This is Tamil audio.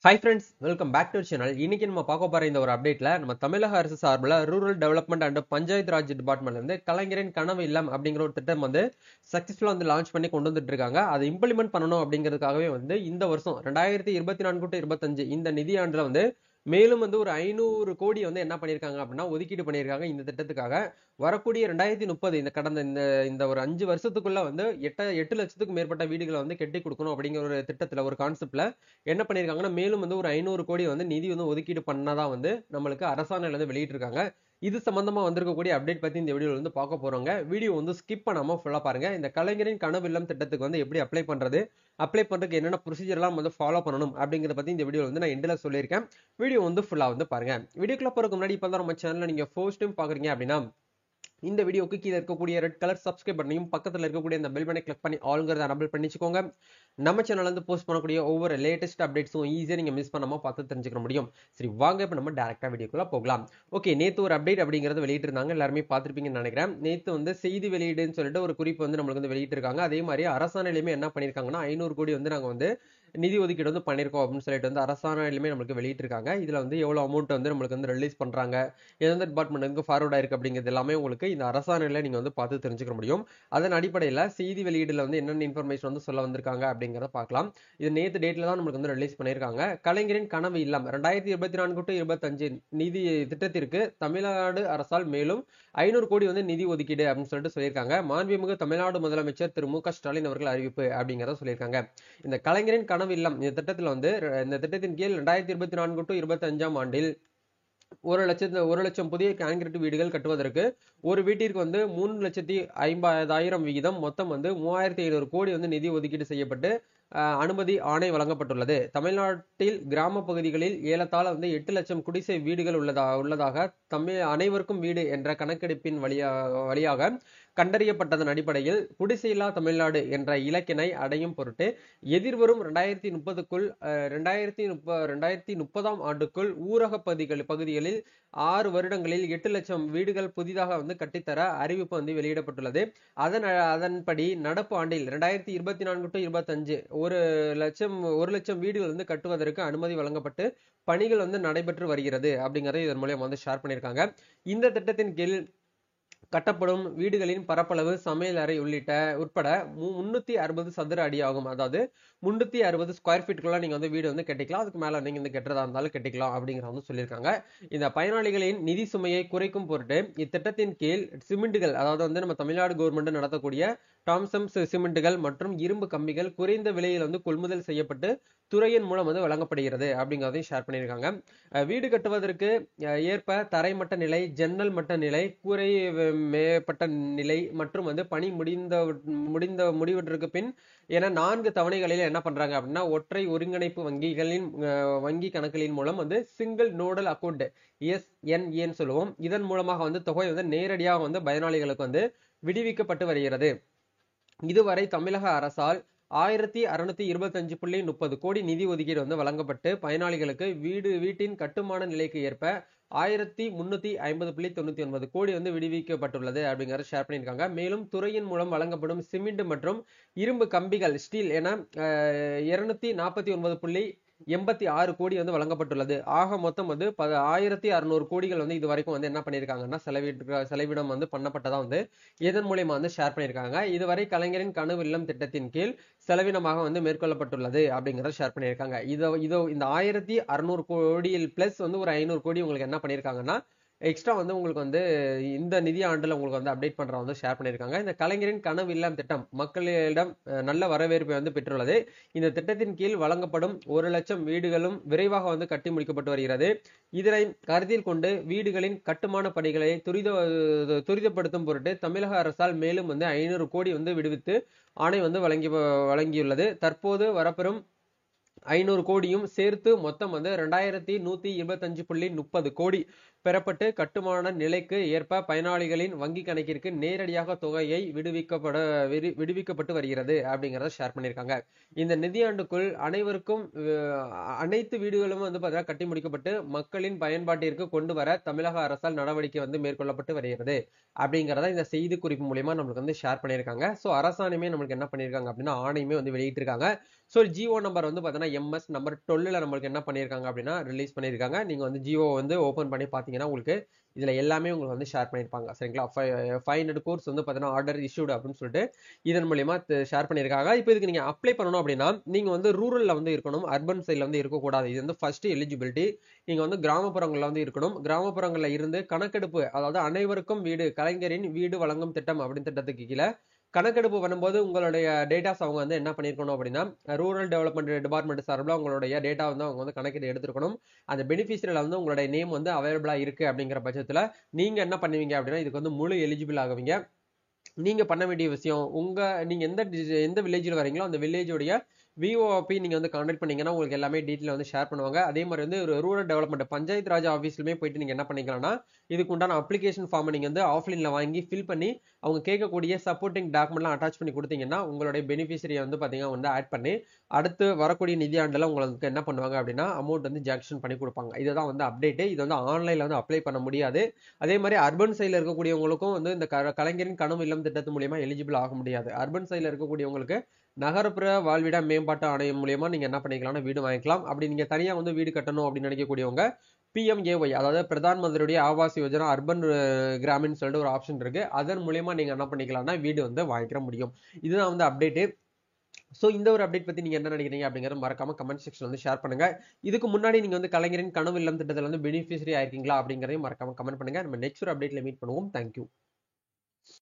Hi friends, welcome back to channel. இன்னைக்கு நம்ம பார்க்க போற இந்த ஒரு அப்டேட்ல நம்ம தமிழக அரசு சார்பில் rural development and panchayat Raj டிபார்ட்மெண்ட்ல இருந்து கலைஞரின் கனவு இல்லம் அப்படிங்கிற ஒரு திட்டம் வந்து சக்சஸ்ஃபுல்லா வந்து லான்ச் பண்ணி கொண்டு வந்துட்டு இருக்காங்க. அதை இம்ப்ளிமெண்ட் பண்ணணும் அப்படிங்கிறதுக்காகவே வந்து இந்த வருஷம் 2024 டு 25 இந்த நிதியாண்டுல வந்து மேலும் வந்து ஒரு 500 கோடி வந்து என்ன பண்ணியிருக்காங்க அப்படின்னா ஒதுக்கீடு பண்ணியிருக்காங்க இந்த திட்டத்துக்காக. வரக்கூடிய 2030 இந்த கடந்த இந்த இந்த ஒரு 5 வருஷத்துக்குள்ள வந்து 8 லட்சத்துக்கும் மேற்பட்ட வீடுகளை வந்து கட்டி கொடுக்கணும் அப்படிங்கிற ஒரு திட்டத்துல ஒரு கான்செப்ட்ல என்ன பண்ணியிருக்காங்கன்னா மேலும் வந்து ஒரு 500 கோடி வந்து நிதி வந்து ஒதுக்கீடு பண்ணதா வந்து நம்மளுக்கு அரசாணையில வந்து வெளியிட்டிருக்காங்க. இது சம்பந்தமா வந்திருக்கக்கூடிய அப்டேட் பத்தி இந்த வீடியோல வந்து பார்க்க போறோங்க. வீடியோ வந்து ஸ்கிப் பண்ணாம ஃபுல்லா பாருங்க. இந்த கலைஞரின் கனவு இல்லம் திட்டத்துக்கு வந்து எப்படி அப்ளை பண்றது, அப்ளை பண்றதுக்கு என்னென்ன ப்ரொசீஜர் எல்லாம் வந்து ஃபாலோ பண்ணணும் அப்படிங்கறத பத்தி இந்த வீடியோல வந்து நான் எண்ட்ல சொல்லியிருக்கேன். வீடியோ வந்து ஃபுல்லா வந்து பாருங்க. வீடியோக்குள்ள போறதுக்கு முன்னாடி இப்ப தான் நம்ம சேனல்ல நீங்க ஃபர்ஸ்ட் டைம் பாக்குறீங்க அப்படின்னா இந்த வீடியோக்கு கீழே இருக்கக்கூடிய ரெட் கலர் சப்ஸ்கிரைப் பண்ணையும் பக்கத்துல இருக்கக்கூடிய இந்த பெல் பட்டனை கிளிக் பண்ணி ஆல்ங்கிறத எனபிள் பண்ணிச்சுக்கோங்க. நம்ம சேனல்ல இருந்து போஸ்ட் பண்ணக்கூடிய ஒவ்வொரு லேட்டஸ்ட் அப்டேட்ஸும் ஈஸியா நீங்க மிஸ் பண்ணாம பார்த்து தெரிஞ்சுக்க முடியும். சரி, வாங்க இப்ப நம்ம டைரக்டா வீடியோக்குள்ள போகலாம். ஓகே, நேத்து ஒரு அப்டேட் அப்படிங்கறது வெளியிட்டு இருந்தாங்க. எல்லாருமே பார்த்திருப்பீங்கன்னு நினைக்கிறேன். நேத்து வந்து செய்தி வெளியீடுன்னு சொல்லிட்டு ஒரு குறிப்பு வந்து நம்மளுக்கு வந்து வெளியிட்டு இருக்காங்க. அதே மாதிரி அரசாணையிலுமே என்ன பண்ணிருக்காங்கன்னா 500 கோடி வந்து நாங்க வந்து நிதி ஒதுக்கீடு வந்து பண்ணிருக்கோம் அப்படின்னு சொல்லிட்டு வந்து அரசாணையிலுமே நம்மளுக்கு வெளியிட்டு இருக்காங்க. இதுல வந்து எவ்வளவு அமௌண்ட் வந்து நம்மளுக்கு வந்து ரிலீஸ் பண்றாங்க, எந்தெந்த டிபார்ட்மெண்ட்டுக்கு ஃபார்வர்ட் ஆயிருக்கு அப்படிங்கிறது எல்லாமே உங்களுக்கு இந்த அரசாணையில நீங்க வந்து பார்த்து தெரிஞ்சுக்க முடியும். அதன் அடிப்படையில செய்தி வெளியீடுல வந்து என்னென்ன இன்ஃபர்மேஷன் வந்து சொல்ல வந்திருக்காங்க அப்படிங்கிறத பார்க்கலாம். இது நேத்து டேட்ல தான் நம்மளுக்கு வந்து ரிலீஸ் பண்ணியிருக்காங்க. கலைஞரின் கனவு இல்லம் 2024 டு 25 நிதி திட்டத்திற்கு தமிழ்நாடு அரசால் மேலும் 500 கோடி வந்து நிதி ஒதுக்கீடு அப்படின்னு சொல்லிட்டு சொல்லியிருக்காங்க. மாண்புமிகு தமிழ்நாடு முதலமைச்சர் திரு மு க ஸ்டாலின் அவர்கள் அறிவிப்பு அப்படிங்கிறத சொல்லியிருக்காங்க. இந்த கலைஞரின் கனவு இல்லம் இந்த திட்டத்துல வந்து இந்த திட்டத்தின் கீழ் 2024 டு 25 ஆண்டில் 1 லட்சம் புதிய கான்கிரீட் வீடுகள் கட்டுவதற்கு ஒரு வீட்டிற்கு வந்து 3,50,000 விகிதம் மொத்தம் வந்து 3,500 கோடி வந்து நிதி ஒதுக்கீடு செய்யப்பட்டு அனுமதி ஆணை வழங்கப்பட்டுள்ளது. தமிழ்நாட்டில் கிராம பகுதிகளில் ஏலத்தாழ வந்து 8 லட்சம் குடிசை வீடுகள் உள்ளதாக அனைவருக்கும் வீடு என்ற கணக்கெடுப்பின் வழியாக கண்டறியப்பட்டதன் அடிப்படையில் குடிசையில்லா தமிழ்நாடு என்ற இலக்கினை அடையும் பொருட்டு எதிர்வரும் 2030க்குள் 2030ஆம் ஆண்டுக்குள் ஊரக பகுதிகளில் 6 வருடங்களில் 8 லட்சம் வீடுகள் புதிதாக வந்து கட்டித்தர அறிவிப்பு வந்து வெளியிடப்பட்டுள்ளது. அதன்படி நடப்பு ஆண்டில் 2024 டு 25 ஒரு லட்சம் வீடுகள் வந்து கட்டுவதற்கு அனுமதி வழங்கப்பட்டு பணிகள் வந்து நடைபெற்று வருகிறது அப்படிங்கறத இதன் மூலம் வந்து ஷேர் பண்ணியிருக்காங்க. இந்த திட்டத்தின் கீழ் கட்டப்படும் வீடுகளின் பரப்பளவு சமையல் அறை உட்பட 360 சதுர அடி ஆகும். அதாவது 360 ஸ்கொயர் ஃபீட்டுக்குள்ள நீங்க வந்து வீடு வந்து கட்டிக்கலாம். அதுக்கு மேல நீங்க வந்து கட்டுறதா இருந்தாலும் கட்டிக்கலாம் அப்படிங்கிற வந்து சொல்லியிருக்காங்க. இந்த பயனாளிகளின் நிதி சுமையை குறைக்கும் பொருட்டு இத்திட்டத்தின் கீழ் சிமெண்ட்டுகள், அதாவது வந்து நம்ம தமிழ்நாடு கவர்மெண்ட் நடத்தக்கூடிய டாம்சம் சிமெண்ட்டுகள் மற்றும் இரும்பு கம்பிகள் குறைந்த விலையில் வந்து கொள்முதல் செய்யப்பட்டு துறையின் மூலம் வந்து வழங்கப்படுகிறது அப்படிங்கிறதையும் ஷேர் பண்ணியிருக்காங்க. வீடு கட்டுவதற்கு ஏற்ப தரைமட்ட நிலை, ஜன்னல் மட்ட நிலை, கூரை மேற்பட்ட நிலை மற்றும் வந்து பணி முடிவதற்கு பின் என 4 தவணைகளில் என்ன பண்றாங்க அப்படின்னா ஒற்றை ஒருங்கிணைப்பு வங்கி கணக்குகளின் மூலம் வந்து சிங்கிள் நோடல் அக்கௌண்ட் SNA சொல்லுவோம். இதன் மூலமாக வந்து தொகை வந்து நேரடியாக வந்து பயனாளிகளுக்கு வந்து விடுவிக்கப்பட்டு வருகிறது. இதுவரை தமிழக அரசால் 1625.30 கோடி நிதி ஒதுக்கீடு வந்து வழங்கப்பட்டு பயனாளிகளுக்கு வீட்டின் கட்டுமான நிலைக்கு ஏற்ப 1350.99 கோடி வந்து விடுவிக்கப்பட்டுள்ளது அப்படிங்கறத ஷேர் பண்ணியிருக்காங்க. மேலும் துறையின் மூலம் வழங்கப்படும் சிமெண்ட் மற்றும் இரும்பு கம்பிகள் ஸ்டீல் என 249.86 கோடி வந்து வழங்கப்பட்டுள்ளது. ஆக மொத்தம் வந்து 1600 கோடிகள் வந்து இது வரைக்கும் வந்து என்ன பண்ணியிருக்காங்கன்னா செலவினம் வந்து பண்ணப்பட்டதா வந்து இதன் மூலமா வந்து ஷேர் பண்ணியிருக்காங்க. இதுவரை கலைஞரின் கனவு இல்லம் திட்டத்தின் கீழ் செலவினமாக வந்து மேற்கொள்ளப்பட்டுள்ளது அப்படிங்கறத ஷேர் பண்ணியிருக்காங்க. இதோ இந்த 1600 கோடியில் பிளஸ் வந்து ஒரு 500 கோடி உங்களுக்கு என்ன பண்ணியிருக்காங்கன்னா எக்ஸ்ட்ரா வந்து உங்களுக்கு வந்து இந்த நிதி ஆண்டுல உங்களுக்கு வந்து அப்டேட் பண்ற வந்து ஷேர் பண்ணியிருக்காங்க. இந்த கலைஞரின் கனவு இல்லம் திட்டம் மக்களிடம் நல்ல வரவேற்பை வந்து பெற்றுள்ளது. இந்த திட்டத்தின் கீழ் வழங்கப்படும் 1 லட்சம் வீடுகளும் விரைவாக வந்து கட்டி முடிக்கப்பட்டு வருகிறது. இதனை கருத்தில் கொண்டு வீடுகளின் கட்டுமான பணிகளை துரிதப்படுத்தும் பொருட்டு தமிழக அரசால் மேலும் வந்து 500 கோடி வந்து விடுவித்து ஆணை வந்து வழங்கியுள்ளது. தற்போது வரப்பெறும் 500 கோடியும் சேர்த்து மொத்தம் வந்து 2125.30 கோடி பெறப்பட்டு கட்டுமான நிலைக்கு ஏற்ப பயனாளிகளின் வங்கி கணக்கிற்கு நேரடியாக தொகையை விடுவிக்கப்பட்டு வருகிறது அப்படிங்கறத ஷேர் பண்ணியிருக்காங்க. இந்த நிதியாண்டுக்குள் அனைத்து வீடுகளும் வந்து பார்த்தீங்கன்னா கட்டி முடிக்கப்பட்டு மக்களின் பயன்பாட்டிற்கு கொண்டு வர தமிழக அரசால் நடவடிக்கை வந்து மேற்கொள்ளப்பட்டு வருகிறது அப்படிங்கறத இந்த செய்தி குறிப்பு மூலமா நம்மளுக்கு வந்து ஷேர் பண்ணியிருக்காங்க. சோ அரசாணையுமே நம்மளுக்கு என்ன பண்ணியிருக்காங்க அப்படின்னா ஆணையுமே வந்து வெளியிட்டிருக்காங்க. ஸோ ஜியோ நம்பர் வந்து பார்த்தீங்கன்னா எம்எஸ் நம்பர் 12ல நம்மளுக்கு என்ன பண்ணியிருக்காங்க அப்படின்னா ரிலீஸ் பண்ணியிருக்காங்க. நீங்க வந்து ஜியோ வந்து ஓப்பன் பண்ணி பார்த்தீங்கன்னா உங்களுக்கு இதுல எல்லாமே உங்களுக்கு வந்து ஷேர் பண்ணியிருப்பாங்க. சரிங்களா? 500 கோர்ஸ் வந்து பார்த்தீங்கன்னா ஆர்டர் இஷ்யூடு அப்படின்னு சொல்லிட்டு இதன் மூலியமா ஷேர் பண்ணியிருக்காங்க. இப்போ இதுக்கு நீங்க அப்ளை பண்ணணும் அப்படின்னா நீங்க வந்து ரூரல்ல வந்து இருக்கணும், அர்பன் சைட்ல வந்து இருக்கக்கூடாது. இது வந்து ஃபர்ஸ்ட் எலிஜிபிலிட்டி. நீங்க வந்து கிராமப்புறங்கள்ல வந்து இருக்கணும். கிராமப்புறங்கள்ல இருந்து கணக்கெடுப்பு, அதாவது அனைவருக்கும் வீடு, கலைஞரின் வீடு வழங்கும் திட்டம் அப்படின்னு திட்டத்துக்கு கீழே கணக்கெடுப்பு பண்ணும்போது உங்களுடைய டேட்டாஸ் அவங்க வந்து என்ன பண்ணிருக்கணும் அப்படின்னா ரூரல் டெவலப்மெண்ட் டிபார்ட்மெண்ட் சார்பில் உங்களுடைய டேட்டா வந்து அவங்க வந்து கணக்கெடு எடுத்துருக்கணும். அந்த பெனிஃபிஷரியில வந்து உங்களுடைய நேம் வந்து அவைலபிளா இருக்கு அப்படிங்கிற பட்சத்துல நீங்க என்ன பண்ணுவீங்க அப்படின்னா இதுக்கு வந்து முழு எலிஜிபிள் ஆகுவீங்க. நீங்க பண்ண வேண்டிய விஷயம், நீங்க எந்த வில்லேஜில் வரீங்களோ அந்த வில்லேஜோடைய விஓபி நீங்க வந்து கான்டாக்ட் பண்ணீங்கன்னா உங்களுக்கு எல்லாமே டீட்டெயில் வந்து ஷேர் பண்ணுவாங்க. அதே மாதிரி வந்து ஒரு ரூரல் டெவலப்மெண்ட் பஞ்சாயத்து ராஜ் ஆஃபீஸ்லுமே போயிட்டு நீங்க என்ன பண்ணிக்கலாம்னா இதுக்கு உண்டான அப்ளிகேஷன் ஃபார்ம் நீங்க வந்து ஆஃப்லைன்ல வாங்கி ஃபில் பண்ணி அவங்க கேட்கக்கூடிய சப்போர்ட்டிங் டாக்குமெண்ட்லாம் அட்டாச் பண்ணி கொடுத்தீங்கன்னா உங்களுடைய பெனிஃபிஷரியை வந்து பாத்தீங்கன்னா வந்து ஆட் பண்ணி அடுத்து வரக்கூடிய நிதியாண்டுல உங்களுக்கு என்ன பண்ணுவாங்க அப்படின்னா அமௌண்ட் வந்து ஜாக்ஷன் பண்ணி கொடுப்பாங்க. இதுதான் வந்து அப்டேட். இது வந்து ஆன்லைன்ல வந்து அப்ளை பண்ண முடியாது. அதே மாதிரி அர்பன் சைட்ல இருக்கக்கூடியவங்களுக்கும் வந்து இந்த கலைஞரின் கனவு இல்லம் திட்டத்து மூலியமா எலிஜிபிள் ஆக முடியாது. அர்பன் சைட்ல இருக்கக்கூடியவங்களுக்கு நகர்ப்புற வாழ்விட மேம்பாட்டு ஆணையம் மூலியமா நீங்க என்ன பண்ணிக்கலாம்னா வீடு வாங்கிக்கலாம். அப்படி நீங்க தனியா வந்து வீடு கட்டணும் அப்படின்னு நினைக்கக்கூடியவங்க பிஎம்ஏஒய், அதாவது பிரதான் மந்திரியுடைய ஆவாஸ் யோஜனா அர்பன் கிராமின் சொல்லிட்டு ஒரு ஆப்ஷன் இருக்கு. அதன் மூலியமா நீங்க என்ன பண்ணிக்கலாம்னா வீடு வந்து வாங்கிக்க முடியும். இதுதான் வந்து அப்டேட். சோ இந்த ஒரு அப்டேட் பத்தி நீங்க என்ன நினைக்கிறீங்க அப்படிங்கறத மறக்காம கமெண்ட் செக்ஷன்ல வந்து ஷேர் பண்ணுங்க. இதுக்கு முன்னாடி நீங்க வந்து கலைஞரின் கனவு இல்லம் திட்டத்துல வந்து பெனிஃபிஷரி ஆயிருக்கீங்களா அப்படிங்கறதையும் மறக்காம கமெண்ட் பண்ணுங்க. நம்ம நெக்ஸ்ட் ஒரு அப்டேட்ல மீட் பண்ணுவோம். தேங்க்யூ.